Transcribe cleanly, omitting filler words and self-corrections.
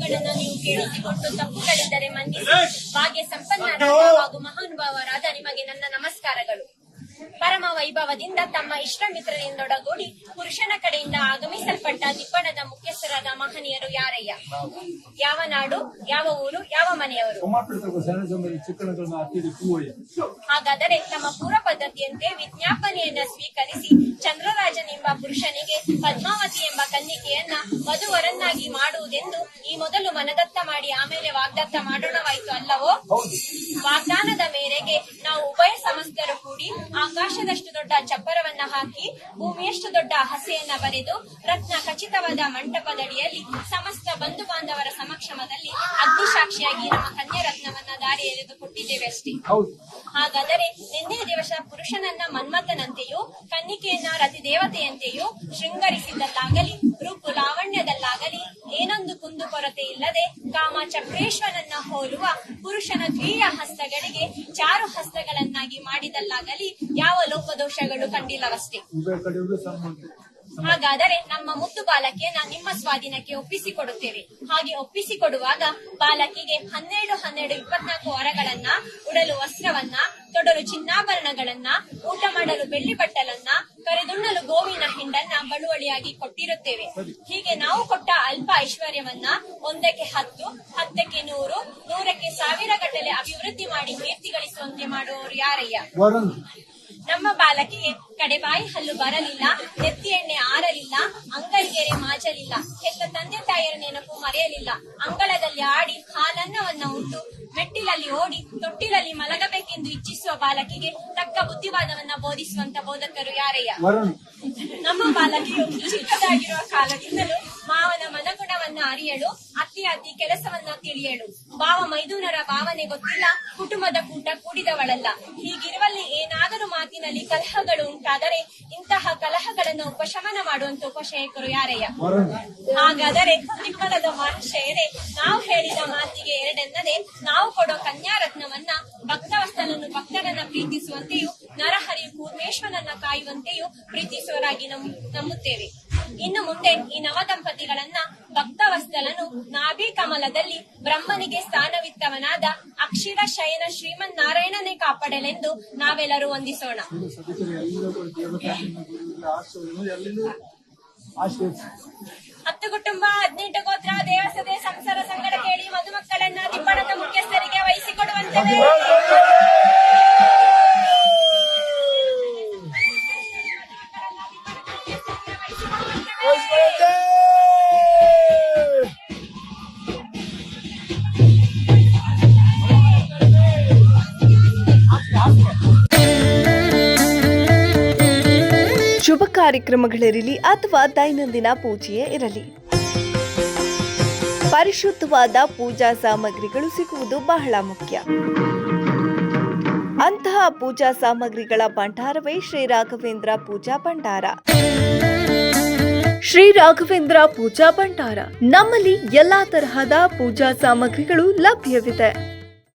ಮಾತುಗಳನ್ನು ನೀವು ಕೇಳಿಸಿಕೊಂಡು ತಪ್ಪುಗಳಿದ್ದರೆ ಮನ್ನಿಸಿ. ಭಾಗ್ಯ ಸಂಪನ್ನರಾದ ಹಾಗೂ ಮಹಾನುಭಾವರಾದ ನಿಮಗೆ ನನ್ನ ನಮಸ್ಕಾರಗಳು. ಪರಮ ವೈಭವದಿಂದ ತಮ್ಮ ಇಷ್ಟ ಮಿತ್ರರಿಂದೊಡಗೂಡಿ ಪುರುಷನ ಕಡೆಯಿಂದ ಆಗಮಿಸಲ್ಪಟ್ಟ ದಿಬ್ಬಣದ ಮುಖ್ಯಸ್ಥರಾದ ಮಹನೀಯರು ಯಾರಯ್ಯ? ಯಾವ ನಾಡು, ಯಾವ ಊರು, ಯಾವ ಮನೆಯವರು? ಹಾಗಾದರೆ ತಮ್ಮ ಪೂರ್ವ ಪದ್ಧತಿಯಂತೆ ವಿಜ್ಞಾಪನೆಯನ್ನ ಸ್ವೀಕರಿಸಿ ಚಂದ್ರರಾಜನೆಂಬ ಪುರುಷನಿಗೆ ಪದ್ಮಾವತಿ ಎಂಬ ಕನ್ನಿಕೆಯನ್ನ ವಧುವರನ್ನಾಗಿ ಮಾಡುವುದೆಂದು ಈ ಮೊದಲು ಮನದತ್ತ ಮಾಡಿ ಆಮೇಲೆ ವಾಗ್ದತ್ತ ಮಾಡೋಣವಾಯಿತು ಅಲ್ಲವೋ? ವಾಗ್ದಾನದ ಮೇರೆಗೆ ನಾವು ಉಭಯ ಸಮಸ್ತರು ಕೂಡಿ ಆಕಾಶದಷ್ಟು ದೊಡ್ಡ ಚಪ್ಪರವನ್ನ ಹಾಕಿ ಭೂಮಿಯಷ್ಟು ದೊಡ್ಡ ಹಸೆಯನ್ನ ಬರೆದು ರತ್ನ ಖಚಿತವಾದ ಮಂಟಪದಡಿಯಲ್ಲಿ ಸಮಸ್ತ ಬಂಧು ಬಾಂಧವರ ಸಮಕ್ಷಮದಲ್ಲಿ ಅಗ್ನಿಸಾಕ್ಷಿಯಾಗಿ ನಮ್ಮ ಕನ್ಯಾ ರತ್ನವನ್ನ ದಾರಿ ಎಳೆದು ಕೊಟ್ಟಿದ್ದೇವೆ ಅಷ್ಟೇ. ಹಾಗಾದರೆ ನಿನ್ನೆ ದಿವಸ ಪುರುಷನನ್ನ ಮನ್ಮಥನಂತೆಯೂ ಕನ್ನಿಕೆಯನ್ನ ರತಿ ದೇವತೆಯಂತೆಯೂ ಶೃಂಗರಿಸಿದ್ದಲ್ಲಾಗಲಿ ರೂಪು ಲಾವಣ್ಯದಲ್ಲಾಗಲಿ ಏನೊಂದು ಕುಂದು ಕೊರತೆ ಇಲ್ಲದೆ ಕಾಮ ಚಕ್ರೇಶ್ವರನ್ನ ಹೋಲುವ ಪುರುಷನ ದ್ವಿಯ ಹಸ್ತಗಳಿಗೆ ಚಾರು ಹಸ್ತಗಳನ್ನಾಗಿ ಮಾಡಿದಲ್ಲಾಗಲಿ ಯಾವ ಲೋಪದೋಷಗಳು ಕಂಡಿಲ್ಲವಷ್ಟೇ. ಹಾಗಾದರೆ ನಮ್ಮ ಮುದ್ದು ಬಾಲಕಿಯನ್ನ ನಿಮ್ಮ ಸ್ವಾಧೀನಕ್ಕೆ ಒಪ್ಪಿಸಿಕೊಡುತ್ತೇವೆ. ಹಾಗೆ ಒಪ್ಪಿಸಿಕೊಡುವಾಗ ಬಾಲಕಿಗೆ 12-24 ವರಗಳನ್ನ, ಉಡಲು ವಸ್ತ್ರವನ್ನ, ತೊಡಲು ಚಿನ್ನಾಭರಣಗಳನ್ನ, ಊಟ ಮಾಡಲು ಬೆಳ್ಳಿ ಬಟ್ಟಲನ್ನ, ಕರೆದುಣ್ಣಲು ಗೋವಿನ ಹಿಂಡನ್ನ ಬಳುವಳಿಯಾಗಿ ಕೊಟ್ಟಿರುತ್ತೇವೆ. ಹೀಗೆ ನಾವು ಕೊಟ್ಟ ಅಲ್ಪ ಐಶ್ವರ್ಯವನ್ನ 1ಕ್ಕೆ 10, 10ಕ್ಕೆ 100, 100ಕ್ಕೆ 1000 ಗಟ್ಟಲೆ ಅಭಿವೃದ್ಧಿ ಮಾಡಿ ಕೀರ್ತಿ ಗಳಿಸುವಂತೆ ಮಾಡುವವರು ಯಾರಯ್ಯ? ನಮ್ಮ ಬಾಲಕಿಗೆ ಕಡೆಬಾಯಿ ಹಲ್ಲು ಬರಲಿಲ್ಲ, ನೆತ್ತಿ ಎಣ್ಣೆ ಆರಲಿಲ್ಲ, ಅಂಗಡಿಗೆರೆ ಮಾಜಲಿಲ್ಲ, ಹೆತ್ತ ತಂದೆ ತಾಯಿಯರ ನೆನಪು ಮರೆಯಲಿಲ್ಲ, ಅಂಗಳದಲ್ಲಿ ಆಡಿ ಹಾಲನ್ನವನ್ನ ಉಂಟು ಮೆಟ್ಟಿಲಲ್ಲಿ ಓಡಿ ತೊಟ್ಟಿಲಲ್ಲಿ ಮಲಗಬೇಕೆಂದು ಇಚ್ಛಿಸುವ ಬಾಲಕಿಗೆ ತಕ್ಕ ಬುದ್ಧಿವಾದವನ್ನ ಬೋಧಿಸುವಂತ ಬೋಧಕರು ಯಾರಯ್ಯ? ನಮ್ಮ ಬಾಲಕಿಯು ಚಿಕ್ಕದಾಗಿರುವ ಕಾಲದಿಂದಲೂ ಮಾವನ ಮನಗುಣವನ್ನ ಅರಿಯಲು, ಅತಿ ಅತಿ ಕೆಲಸವನ್ನ ತಿಳಿಯಲು, ಭಾವ ಮೈದುನರ ಭಾವನೆ ಗೊತ್ತಿಲ್ಲ, ಕುಟುಂಬದ ಕೂಟ ಕೂಡಿದವಳಲ್ಲ. ಹೀಗಿರುವಲ್ಲಿ ಏನಾದರೂ ಮಾತಿನಲ್ಲಿ ಕಲಹಗಳು ಉಂಟಾದರೆ ಇಂತಹ ಕಲಹಗಳನ್ನು ಉಪಶಮನ ಮಾಡುವಂತ ಉಪಶೇಖರು ಯಾರಯ್ಯ? ಹಾಗಾದರೆ ನಿಮ್ಮಲದ ಮನುಷ್ಯರೇ, ನಾವು ಹೇಳಿದ ಮಾತಿಗೆ ಎರಡೆನ್ನದೆ ನಾವು ಕೊಡೋ ಕನ್ಯಾ ರತ್ನವನ್ನ ಭಕ್ತವಸ್ತನನ್ನು ಭಕ್ತರನ್ನ ಪ್ರೀತಿಸುವಂತೆಯೂ ನರಹರಿ ಕೂರ್ಮೇಶ್ವರನ್ನ ಕಾಯುವಂತೆಯೂ ಪ್ರೀತಿಸುವರಾಗಿ ನಂಬುತ್ತೇವೆ. ಇನ್ನು ಮುಂದೆ ಈ ನವ ದಂಪತಿಗಳನ್ನ ಭಕ್ತವಸ್ತಲನು ನಾಭಿ ಕಮಲದಲ್ಲಿ ಬ್ರಹ್ಮನಿಗೆ ಸ್ಥಾನವಿತ್ತವನಾದ ಅಕ್ಷರ ಶಯನ ಶ್ರೀಮನ್ನಾರಾಯಣನೇ ಕಾಪಾಡಲೆಂದು ನಾವೆಲ್ಲರೂ ವಂದಿಸೋಣ. 10 ಕುಟುಂಬ 18 ಗೋತ್ರ ದೇವಸದೆ ಸಂಸಾರ ಸಂಗಡ ಕೇಳಿ ಮದುಮಕ್ಕಳನ್ನ ದಿಬ್ಬಣದ ಮುಖ್ಯಸ್ಥರಿಗೆ ವಹಿಸಿಕೊಡುವಂತೆ ಶುಭ ಕಾರ್ಯಕ್ರಮಗಳಿರಲಿ ಅಥವಾ ದೈನಂದಿನ ಪೂಜೆಯೇ ಇರಲಿ, ಪರಿಶುದ್ಧವಾದ ಪೂಜಾ ಸಾಮಗ್ರಿಗಳು ಸಿಗುವುದು ಬಹಳ ಮುಖ್ಯ. ಅಂತಹ ಪೂಜಾ ಸಾಮಗ್ರಿಗಳ ಭಂಡಾರವೇ ಶ್ರೀ ರಾಘವೇಂದ್ರ ಪೂಜಾ ಭಂಡಾರ. ಶ್ರೀ ರಾಘವೇಂದ್ರ ಪೂಜಾ ಭಂಡಾರ, ನಮ್ಮಲ್ಲಿ ಎಲ್ಲಾ ತರಹದ ಪೂಜಾ ಸಾಮಗ್ರಿಗಳು ಲಭ್ಯವಿದೆ.